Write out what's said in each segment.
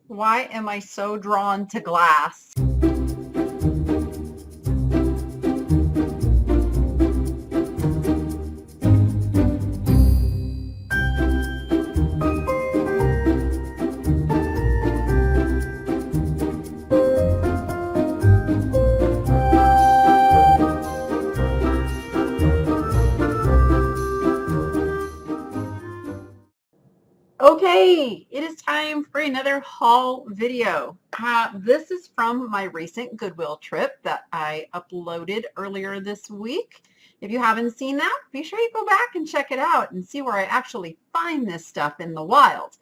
Why am I so drawn to glass? Okay, it is time for another haul video. This is from my recent Goodwill trip that I uploaded earlier this week. If you haven't seen that, be sure you go back and check it out and see where I actually find this stuff in the wild.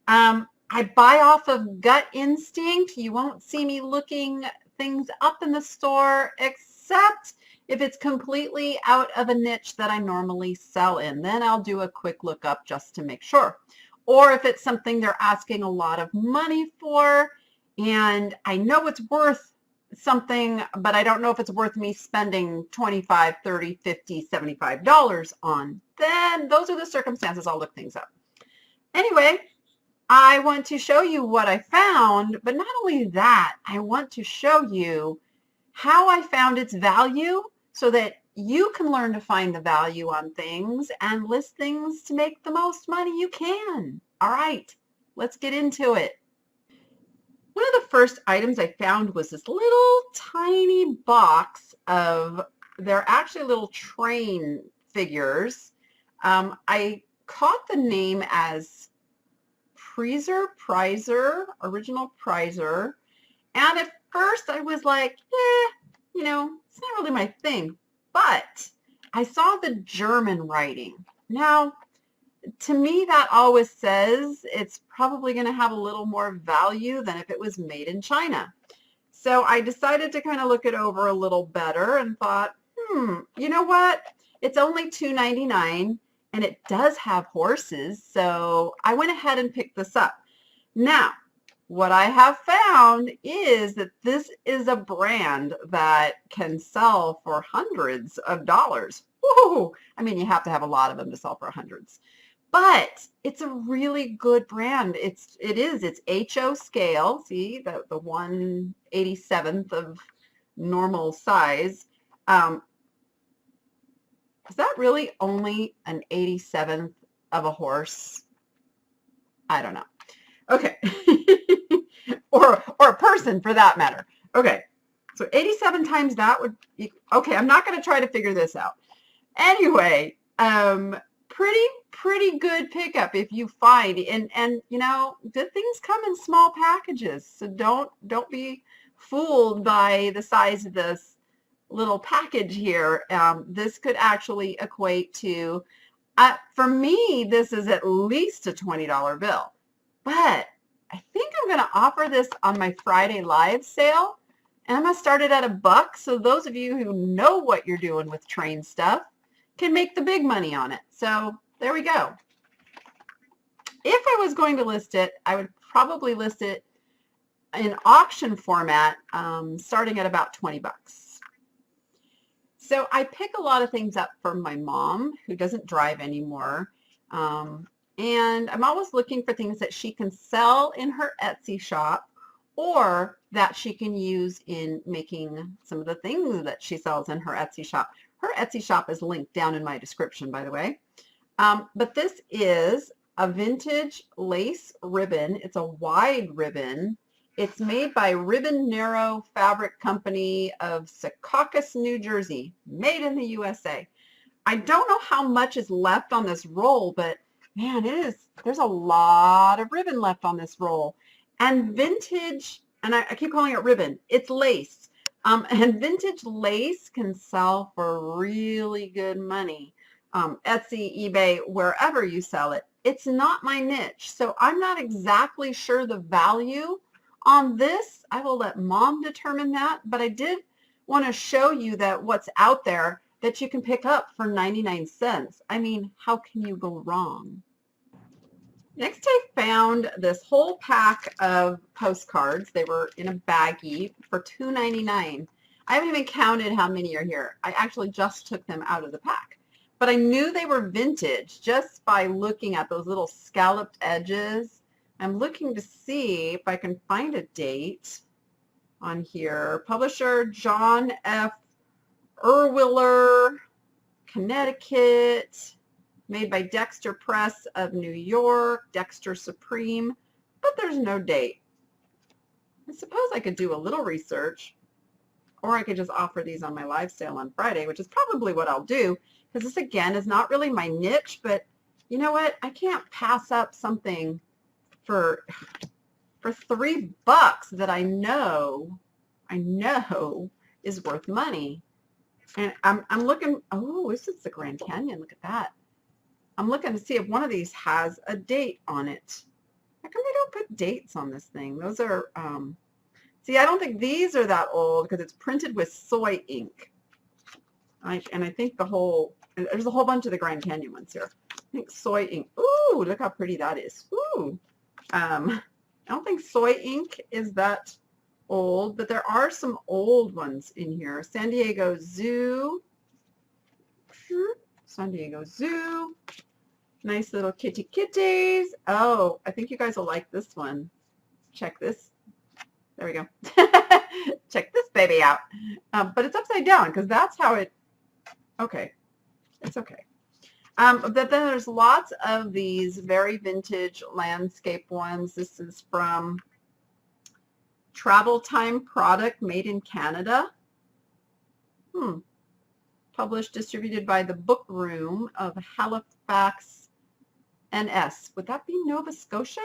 I buy off of gut instinct. You won't see me looking things up in the store except if it's completely out of a niche that I normally sell in. Then I'll do a quick look up just to make sure. Or if it's something they're asking a lot of money for and I know it's worth something, but I don't know if it's worth me spending $25, $30, $50, $75 on, then those are the circumstances I'll look things up. Anyway, I want to show you what I found, but not only that, I want to show you how I found its value so that you can learn to find the value on things and list things to make the most money you can. All right, let's get into it. One of the first items I found was this little tiny box of, they're actually little train figures. I caught the name as Original Prizer. And at first I was like, it's not really my thing. But I saw the German writing. Now, to me, that always says it's probably going to have a little more value than if it was made in China. So I decided to kind of look it over a little better and thought, you know what? It's only $2.99 and it does have horses. So I went ahead and picked this up. Now, what I have found is that this is a brand that can sell for hundreds of dollars. Woo! I mean, you have to have a lot of them to sell for hundreds. But it's a really good brand. It's HO scale. See, the 1/87th of normal size. Is that really only an 87th of a horse? I don't know. Okay. or a person for that matter. Okay. So 87 times that would be, okay, I'm not going to try to figure this out. Anyway, pretty good pickup if you find, and good things come in small packages. So don't be fooled by the size of this little package here. This could actually equate to, for me, this is at least a $20 bill. But I think I'm going to offer this on my Friday live sale. And I'm going to start it at $1. So those of you who know what you're doing with train stuff can make the big money on it. So there we go. If I was going to list it, I would probably list it in auction format, starting at about $20. So I pick a lot of things up from my mom, who doesn't drive anymore. And I'm always looking for things that she can sell in her Etsy shop or that she can use in making some of the things that she sells in her Etsy shop. Her Etsy shop is linked down in my description, by the way. But this is a vintage lace ribbon. It's a wide ribbon. It's made by Ribbon Narrow Fabric Company of Secaucus, New Jersey, made in the USA. I don't know how much is left on this roll, but man, there's a lot of ribbon left on this roll. And vintage, and I keep calling it ribbon, it's lace. And vintage lace can sell for really good money. Etsy, eBay, wherever you sell it. It's not my niche, so I'm not exactly sure the value on this. I will let Mom determine that, but I did want to show you that what's out there that you can pick up for 99 cents. I mean, how can you go wrong? Next, I found this whole pack of postcards. They were in a baggie for $2.99. I haven't even counted how many are here. I actually just took them out of the pack. But I knew they were vintage just by looking at those little scalloped edges. I'm looking to see if I can find a date on here. Publisher John F. Erwiller, Connecticut, made by Dexter Press of New York, Dexter Supreme, but there's no date. I suppose I could do a little research, or I could just offer these on my live sale on Friday, which is probably what I'll do, because this, again, is not really my niche, but you know what? I can't pass up something for $3 that I know is worth money. And I'm looking, oh, this is the Grand Canyon. Look at that. I'm looking to see if one of these has a date on it. How come they don't put dates on this thing? Those are, see, I don't think these are that old because it's printed with soy ink. And I think there's a whole bunch of the Grand Canyon ones here. I think soy ink. Ooh, look how pretty that is. Ooh. I don't think soy ink is that old, but there are some old ones in here. San Diego Zoo. San Diego Zoo. Nice little kitty kitties. Oh, I think you guys will like this one. Check this. There we go. Check this baby out. But it's upside down because that's how it, okay. It's okay. But then there's lots of these very vintage landscape ones. This is from Travel Time Product, made in Canada. Published, distributed by the Book Room of Halifax, NS. Would that be Nova Scotia?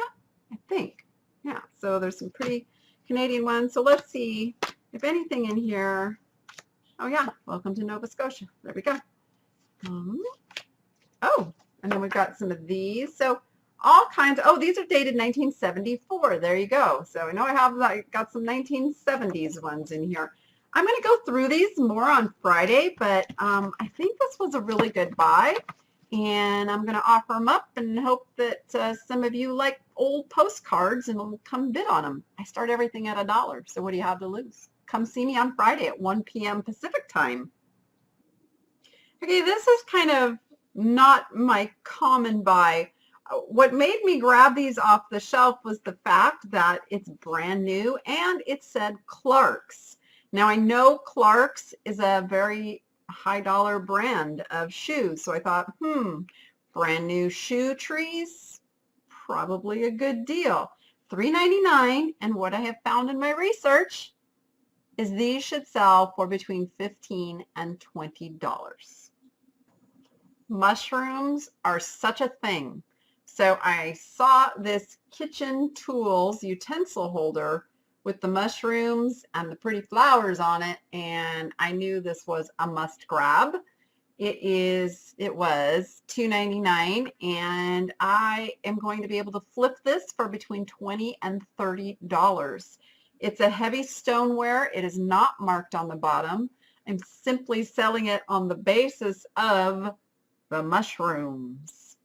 I think. Yeah, so there's some pretty Canadian ones. So let's see if anything in here. Oh yeah, welcome to Nova Scotia. There we go. Oh, and then we've got some of these. So all kinds of, oh, these are dated 1974. There you go. So I know I got some 1970s ones in here. I'm going to go through these more on Friday, but I think this was a really good buy, and I'm going to offer them up and hope that some of you like old postcards and will come bid on them. I start everything at $1, so what do you have to lose? Come see me on Friday at 1 p.m. Pacific time. Okay, this is kind of not my common buy. What made me grab these off the shelf was the fact that it's brand new and it said Clark's. Now I know Clark's is a very high dollar brand of shoes, so I thought, brand new shoe trees, probably a good deal. $3.99, and what I have found in my research is these should sell for between $15 and $20. Mushrooms are such a thing. So I saw this kitchen tools utensil holder with the mushrooms and the pretty flowers on it, and I knew this was a must grab. It was $2.99, and I am going to be able to flip this for between $20 and $30. It's a heavy stoneware. It is not marked on the bottom. I'm simply selling it on the basis of the mushrooms.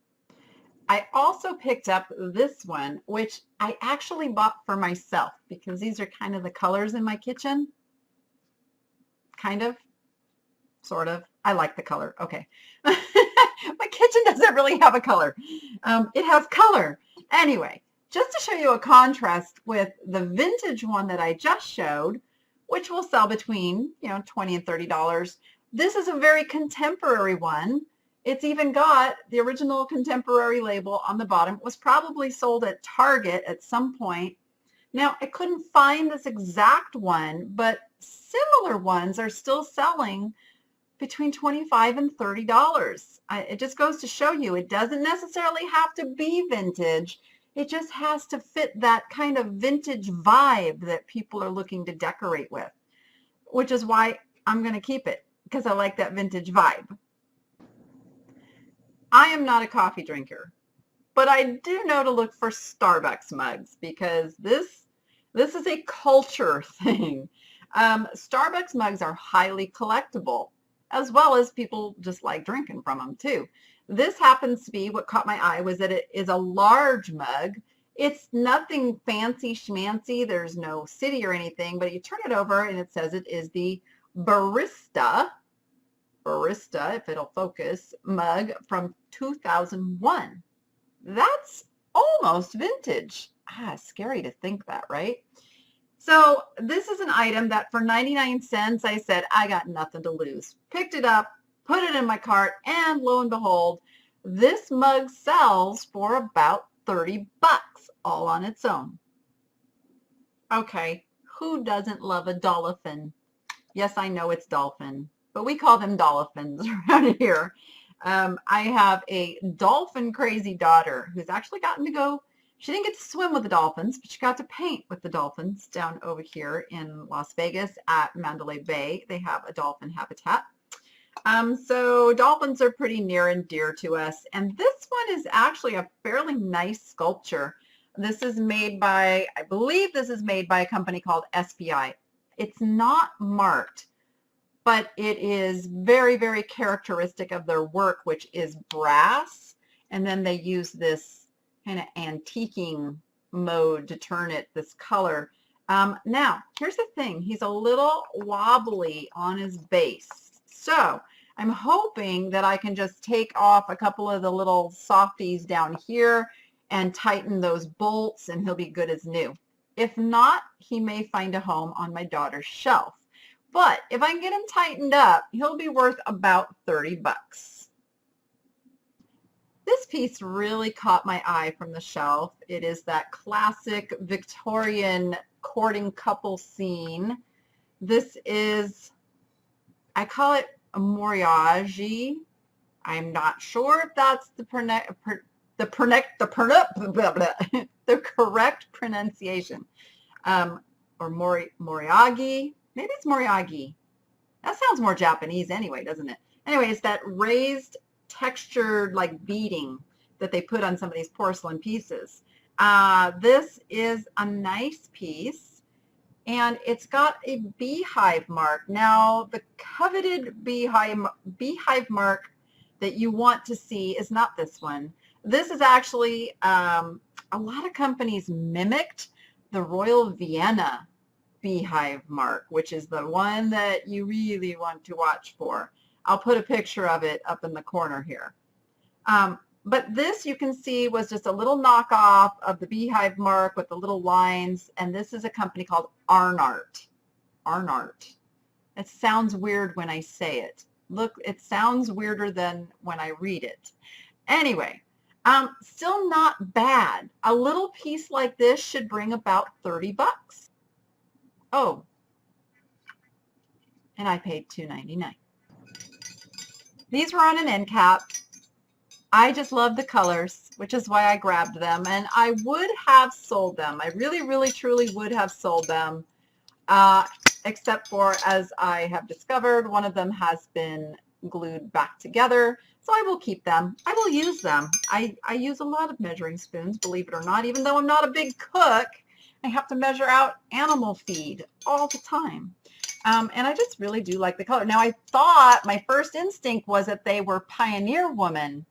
I also picked up this one, which I actually bought for myself because these are kind of the colors in my kitchen. Kind of, sort of. I like the color. Okay. My kitchen doesn't really have a color. It has color. Anyway, just to show you a contrast with the vintage one that I just showed, which will sell between, $20 and $30. This is a very contemporary one. It's even got the original contemporary label on the bottom. It was probably sold at Target at some point. Now, I couldn't find this exact one, but similar ones are still selling between $25 and $30. It just goes to show you it doesn't necessarily have to be vintage. It just has to fit that kind of vintage vibe that people are looking to decorate with, which is why I'm going to keep it, because I like that vintage vibe. I am not a coffee drinker, but I do know to look for Starbucks mugs because this is a culture thing. Starbucks mugs are highly collectible, as well as people just like drinking from them too. This happens to be what caught my eye was that it is a large mug. It's nothing fancy schmancy. There's no city or anything, but you turn it over and it says it is the barista, if it'll focus, mug from 2001. That's almost vintage. Scary to think that, right? So this is an item that for 99 cents, I said, I got nothing to lose. Picked it up, put it in my cart, and lo and behold, this mug sells for about 30 bucks all on its own. Okay, who doesn't love a dolphin? Yes, I know it's dolphin, but we call them dolphins around here. I have a dolphin crazy daughter who's actually gotten to go. She didn't get to swim with the dolphins, but she got to paint with the dolphins down over here in Las Vegas at Mandalay Bay. They have a dolphin habitat. So dolphins are pretty near and dear to us. And this one is actually a fairly nice sculpture. This is made by, I believe this is made by a company called SPI. It's not marked, but it is very, very characteristic of their work, which is brass. And then they use this kind of antiquing mode to turn it this color. Now, here's the thing. He's a little wobbly on his base. So I'm hoping that I can just take off a couple of the little softies down here and tighten those bolts, and he'll be good as new. If not, he may find a home on my daughter's shelf. But if I can get him tightened up, he'll be worth about 30 bucks. This piece really caught my eye from the shelf. It is that classic Victorian courting couple scene. This is, I call it a moriage. I'm not sure if that's the correct pronunciation. Or moriagi. Maybe it's moriagi. That sounds more Japanese anyway, doesn't it? Anyway, it's that raised textured like beading that they put on some of these porcelain pieces. This is a nice piece, and it's got a beehive mark. Now, the coveted beehive mark that you want to see is not this one. This is actually, a lot of companies mimicked the Royal Vienna beehive mark, which is the one that you really want to watch for. I'll put a picture of it up in the corner here. But this, you can see, was just a little knockoff of the beehive mark with the little lines, and this is a company called Arnart. Arnart. It sounds weird when I say it. Look, it sounds weirder than when I read it. Anyway, still not bad. A little piece like this should bring about 30 bucks. Oh, and I paid $2.99. These were on an end cap. I just love the colors, which is why I grabbed them, and I would have sold them. I really, really, truly would have sold them, except for, as I have discovered, one of them has been glued back together, so I will keep them. I will use them. I use a lot of measuring spoons, believe it or not. Even though I'm not a big cook, I have to measure out animal feed all the time. And I just really do like the color. Now, I thought my first instinct was that they were Pioneer Woman,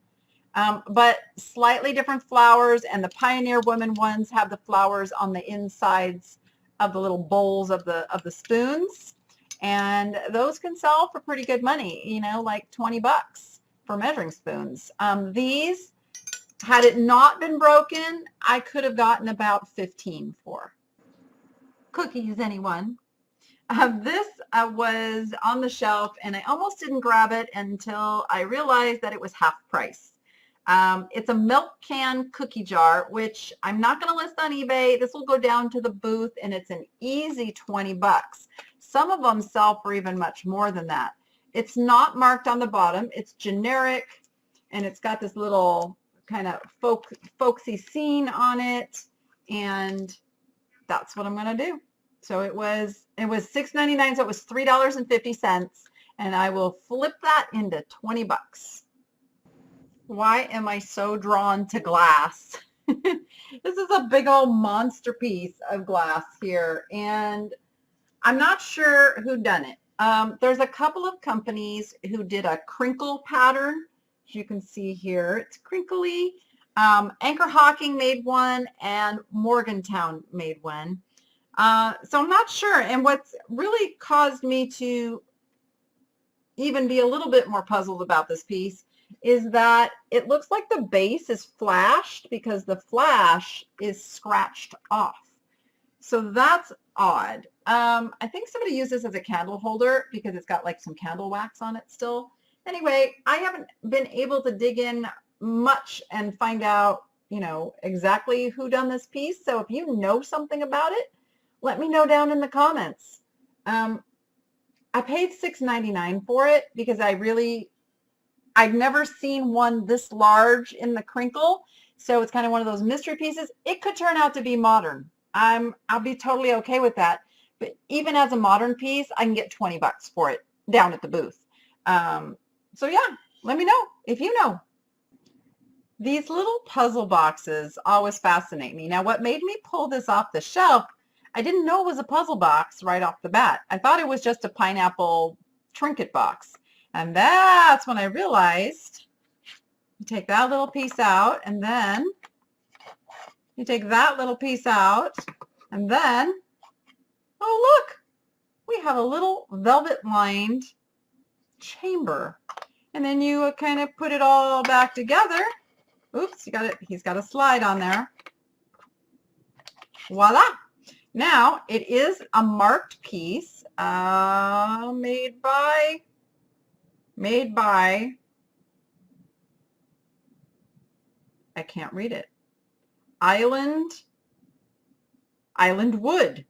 but slightly different flowers, and the Pioneer Woman ones have the flowers on the insides of the little bowls of the spoons, and those can sell for pretty good money, you know, like 20 bucks for measuring spoons. These, had it not been broken, I could have gotten about 15 for. Cookies, anyone? This was on the shelf, and I almost didn't grab it until I realized that it was half price. It's a milk can cookie jar, which I'm not going to list on eBay. This will go down to the booth, and it's an easy 20 bucks. Some of them sell for even much more than that. It's not marked on the bottom. It's generic, and it's got this little kind of folksy scene on it, and that's what I'm going to do. So it was $6.99, so it was $3.50, and I will flip that into 20 bucks. Why am I so drawn to glass? This is a big old monster piece of glass here, and I'm not sure who done it. There's a couple of companies who did a crinkle pattern. As you can see here, it's crinkly. Anchor Hawking made one, and Morgantown made one. So I'm not sure. And what's really caused me to even be a little bit more puzzled about this piece is that it looks like the base is flashed because the flash is scratched off. So that's odd. I think somebody used this as a candle holder because it's got like some candle wax on it still. Anyway, I haven't been able to dig in much and find out, you know, exactly who done this piece. So if you know something about it, let me know down in the comments. I paid $6.99 for it because I've never seen one this large in the crinkle. So it's kind of one of those mystery pieces. It could turn out to be modern. I'll be totally okay with that. But even as a modern piece, I can get 20 bucks for it down at the booth. So yeah, let me know if you know. These little puzzle boxes always fascinate me. Now, what made me pull this off the shelf, I didn't know it was a puzzle box right off the bat. I thought it was just a pineapple trinket box. And that's when I realized you take that little piece out, and then you take that little piece out, and then, oh look, we have a little velvet lined chamber. And then you kind of put it all back together. Oops, he's got a slide on there. Voila. Now, it is a marked piece made by, I can't read it, Island Wood.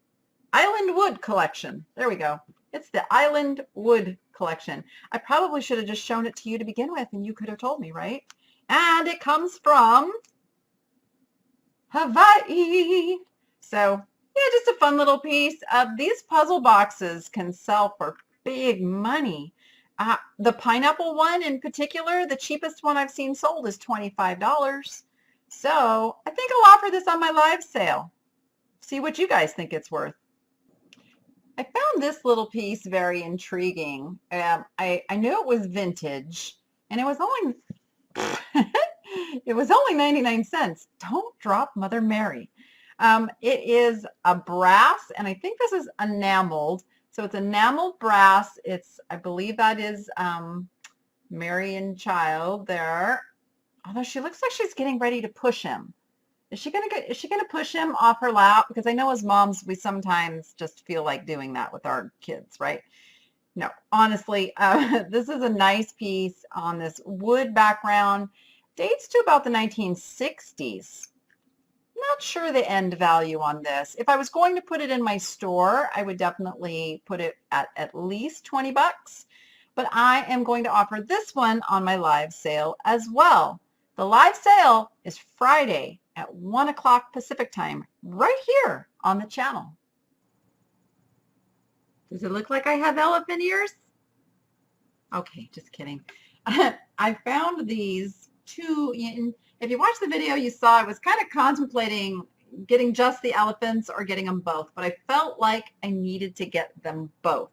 Island Wood collection. There we go. It's the Island Wood collection. I probably should have just shown it to you to begin with, and you could have told me, right? And it comes from Hawaii. So yeah, just a fun little piece. These puzzle boxes can sell for big money. The pineapple one in particular, the cheapest one I've seen sold is $25. So I think I'll offer this on my live sale. See what you guys think it's worth. I found this little piece very intriguing. I knew it was vintage, and it was only it was only 99 cents. Don't drop Mother Mary. It is a brass, and I think this is enameled. So it's enameled brass. I believe that is Mary and Child there. Although she looks like she's getting ready to push him. Is she gonna push him off her lap? Because I know as moms, we sometimes just feel like doing that with our kids, right? No, honestly, this is a nice piece on this wood background. Dates to about the 1960s. Not sure the end value on this. If I was going to put it in my store, I would definitely put it at least 20 bucks. But I am going to offer this one on my live sale as well. The live sale is Friday at 1 o'clock Pacific time, right here on the channel. Does it look like I have elephant ears? Okay, just kidding. I found these two. If you watched the video, you saw I was kind of contemplating getting just the elephants or getting them both, but I felt like I needed to get them both.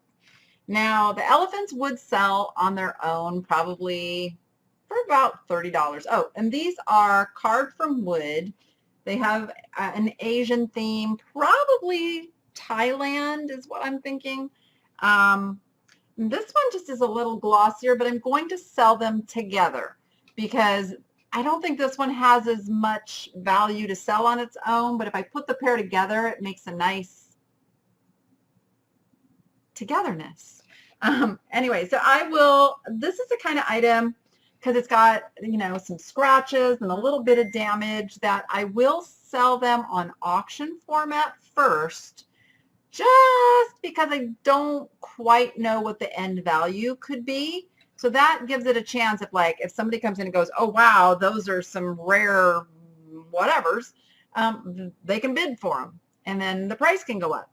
Now, the elephants would sell on their own probably for about $30. Oh, and these are carved from wood. They have an Asian theme, probably Thailand is what I'm thinking. This one just is a little glossier, but I'm going to sell them together because I don't think this one has as much value to sell on its own, but if I put the pair together, it makes a nice togetherness. Anyway, so this is the kind of item, because it's got, you know, some scratches and a little bit of damage, that I will sell them on auction format first, just because I don't quite know what the end value could be. So that gives it a chance if somebody comes in and goes, oh, wow, those are some rare whatevers, they can bid for them, and then the price can go up.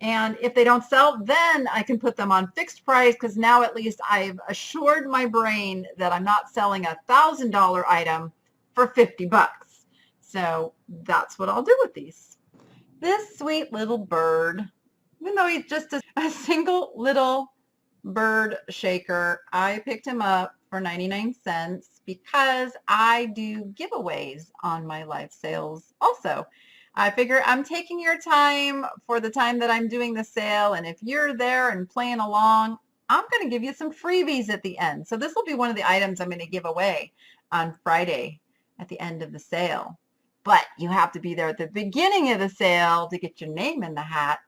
And if they don't sell, then I can put them on fixed price, because now at least I've assured my brain that I'm not selling a $1,000 item for 50 bucks. So that's what I'll do with these. This sweet little bird, even though he's just a single little bird shaker, I picked him up for 99 cents because I do giveaways on my live sales also. I figure I'm taking your time for the time that I'm doing the sale, and if you're there and playing along, I'm going to give you some freebies at the end. So this will be one of the items I'm going to give away on Friday at the end of the sale. But you have to be there at the beginning of the sale to get your name in the hat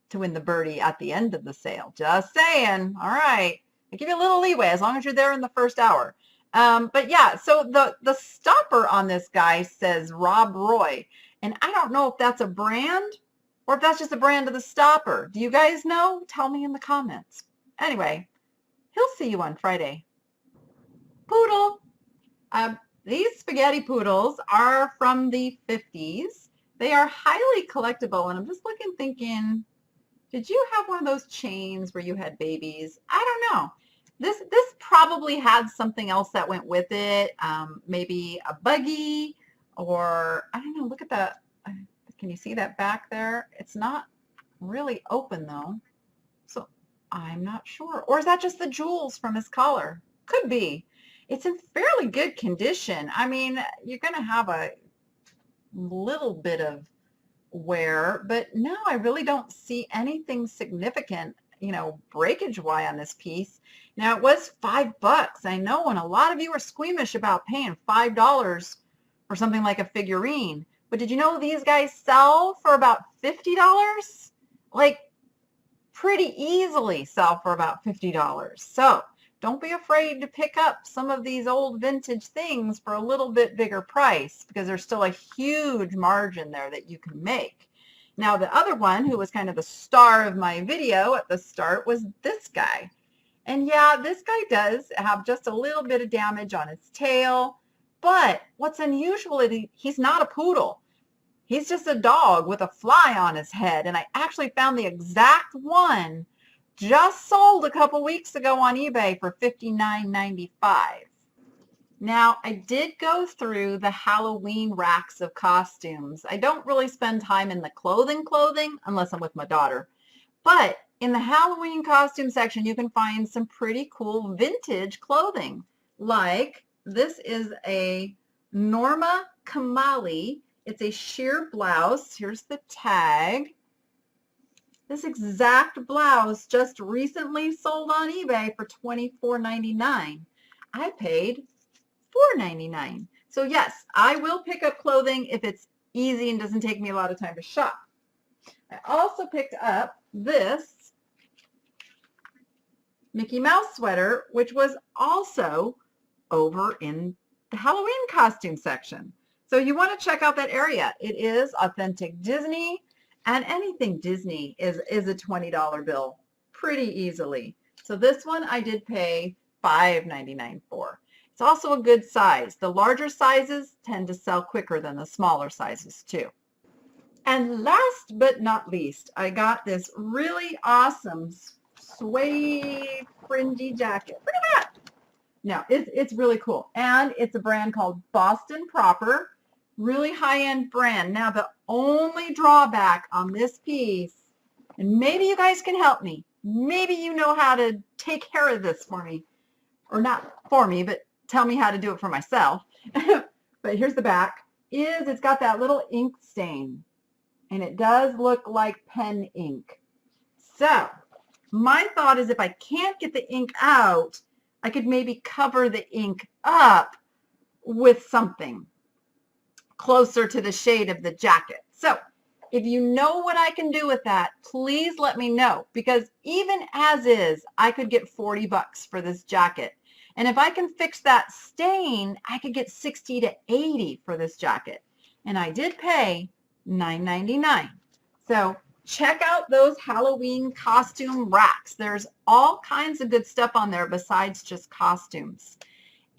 to win the birdie at the end of the sale. Just saying. All right. I give you a little leeway as long as you're there in the first hour. But yeah, so the stopper on this guy says Rob Roy. And I don't know if that's a brand or if that's just a brand of the stopper. Do you guys know? Tell me in the comments. Anyway, he'll see you on Friday. Poodle. These spaghetti poodles are from the 50s. They are highly collectible, and I'm just looking, thinking, did you have one of those chains where you had babies? I don't know. This probably had something else that went with it, maybe a buggy, or I don't know. Look at that. Can you see that back there? It's not really open though, so I'm not sure. Or is that just the jewels from his collar? Could be. It's in fairly good condition. I mean, you're going to have a little bit of wear, but no, I really don't see anything significant, breakage-wise on this piece. Now, it was $5. I know, and a lot of you are squeamish about paying $5 for something like a figurine. But did you know these guys sell for about $50? Like, pretty easily sell for about $50. So don't be afraid to pick up some of these old vintage things for a little bit bigger price, because there's still a huge margin there that you can make. Now, the other one, who was kind of the star of my video at the start, was this guy. And yeah, this guy does have just a little bit of damage on his tail, but what's unusual is he's not a poodle. He's just a dog with a fly on his head, and I actually found the exact one just sold a couple weeks ago on eBay for $59.95. Now, I did go through the Halloween racks of costumes. I don't really spend time in the clothing unless I'm with my daughter. But in the Halloween costume section, you can find some pretty cool vintage clothing. Like, this is a Norma Kamali. It's a sheer blouse. Here's the tag. This exact blouse just recently sold on eBay for $24.99. I paid $4.99. So yes, I will pick up clothing if it's easy and doesn't take me a lot of time to shop. I also picked up this Mickey Mouse sweater, which was also over in the Halloween costume section. So you want to check out that area. It is authentic Disney, and anything Disney is a $20 bill pretty easily. So this one I did pay $5.99 for. It's also a good size. The larger sizes tend to sell quicker than the smaller sizes too. And last but not least, I got this really awesome suede fringy jacket. Look at that. No, it's really cool. And it's a brand called Boston Proper. Really high-end brand. Now, the only drawback on this piece, and maybe you guys can help me. Maybe you know how to take care of this for me. Or not for me, but tell me how to do it for myself. But here's the back. It's got that little ink stain. And it does look like pen ink. So, my thought is if I can't get the ink out, I could maybe cover the ink up with something closer to the shade of the jacket. So if you know what I can do with that, please let me know, because even as is, I could get $40 for this jacket. And if I can fix that stain, I could get $60 to $80 for this jacket. And I did pay $9.99. So check out those Halloween costume racks. There's all kinds of good stuff on there besides just costumes.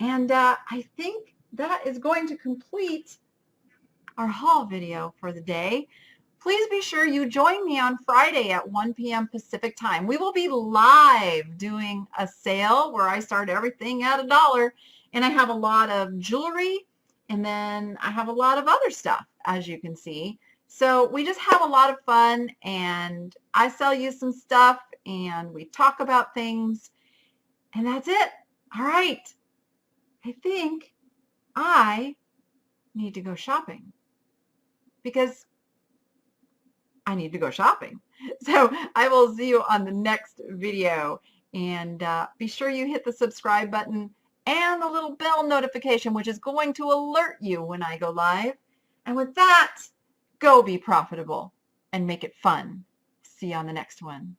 And I think that is going to complete our haul video for the day. Please be sure you join me on Friday at 1 p.m. Pacific time. We will be live doing a sale where I start everything at $1, and I have a lot of jewelry, and then I have a lot of other stuff, as you can see. So we just have a lot of fun, and I sell you some stuff, and we talk about things, and that's it. All right. I think I need to go shopping, because I need to go shopping. So I will see you on the next video. And be sure you hit the subscribe button and the little bell notification, which is going to alert you when I go live. And with that, go be profitable and make it fun. See you on the next one.